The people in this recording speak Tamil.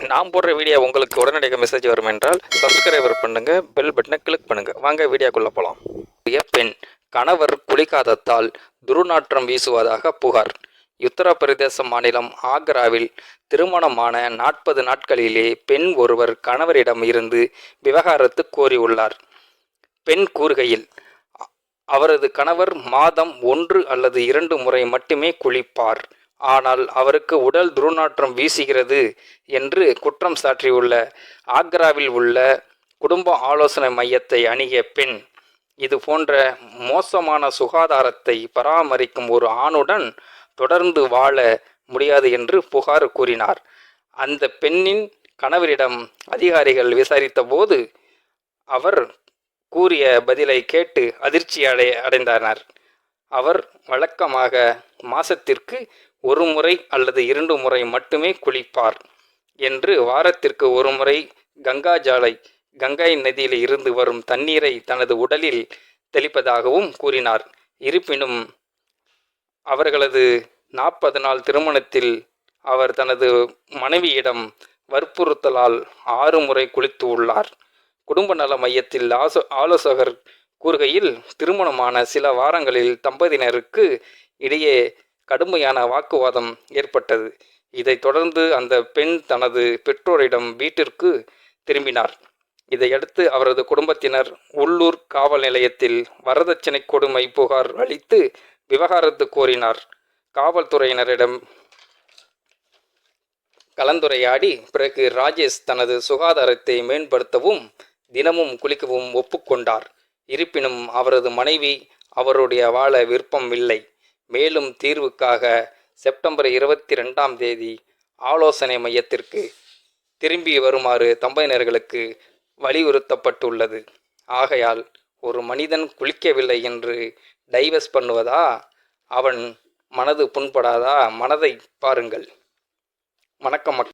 நான் போடுற வீடியோ உங்களுக்கு உடனடியாக மெசேஜ் வரும் என்றால் சப்ஸ்கிரைபர் பண்ணுங்க, பெல் பட்டனை கிளிக் பண்ணுங்க. வாங்க வீடியோக்குள்ள போகலாம். பெண் கணவர் குளிக்காததால் துர்நாற்றம் வீசுவதாக புகார். உத்தரப்பிரதேச மாநிலம் ஆக்ராவில் திருமணமான 40 நாட்களிலே பெண் ஒருவர் கணவரிடம் இருந்து விவாகரத்து கோரியுள்ளார். பெண் கூறுகையில், அவரது கணவர் மாதம் 1 அல்லது 2 முறை மட்டுமே குளிப்பார். ஆனால் அவருக்கு உடல் துர்நாற்றம் வீசுகிறது என்று குற்றம் சாட்டியுள்ள ஆக்ராவில் உள்ள குடும்ப ஆலோசனை மையத்தை அணுகிய பெண், இது போன்ற மோசமான சுகாதாரத்தை பராமரிக்கும் ஒரு ஆணுடன் தொடர்ந்து வாழ முடியாது என்று புகார் கூறினார். அந்த பெண்ணின் கணவரிடம் அதிகாரிகள் விசாரித்த போது அவர் கூறிய பதிலை கேட்டு அதிர்ச்சி அடைந்தனர். அவர் வழக்கமாக மாசத்திற்கு 1 முறை அல்லது 2 முறை மட்டுமே குளிப்பார் என்று, வாரத்திற்கு 1 முறை கங்கை நதியில் இருந்து வரும் தண்ணீரை தனது உடலில் தெளிப்பதாகவும் கூறினார். இருப்பினும் அவர்களது 40 நாள் திருமணத்தில் அவர் தனது மனைவியிடம் வற்புறுத்தலால் 6 முறை குளித்து உள்ளார். குடும்ப நல மையத்தில் ஆலோசகர் கூறுகையில், திருமணமான சில வாரங்களில் தம்பதியினருக்கு இடையே கடுமையான வாக்குவாதம் ஏற்பட்டது. இதைத் தொடர்ந்து அந்த பெண் தனது பெற்றோரிடம் வீட்டிற்கு திரும்பினார். இதையடுத்து அவரது குடும்பத்தினர் உள்ளூர் காவல் நிலையத்தில் வரதட்சணை கொடுமை புகார் அளித்து விவாகரத்து கோரினார். காவல்துறையினரிடம் கலந்துரையாடி பிறகு ராஜேஷ் தனது சுகாதாரத்தை மேம்படுத்தவும் தினமும் குளிக்கவும் ஒப்புக்கொண்டார். இருப்பினும் அவரது மனைவி அவருடைய வாழ விருப்பமில்லை. மேலும் தீர்வுக்காக செப்டம்பர் 22ஆம் தேதி ஆலோசனை மையத்திற்கு திரும்பி வருமாறு தம்பதியினர்களுக்கு வலியுறுத்தப்பட்டுள்ளது. ஆகையால் ஒரு மனிதன் குளிக்கவில்லை என்று டைவர்ஸ் பண்ணுவதா? அவன் மனது புண்படாதா? மனதை பாருங்கள். வணக்கம்.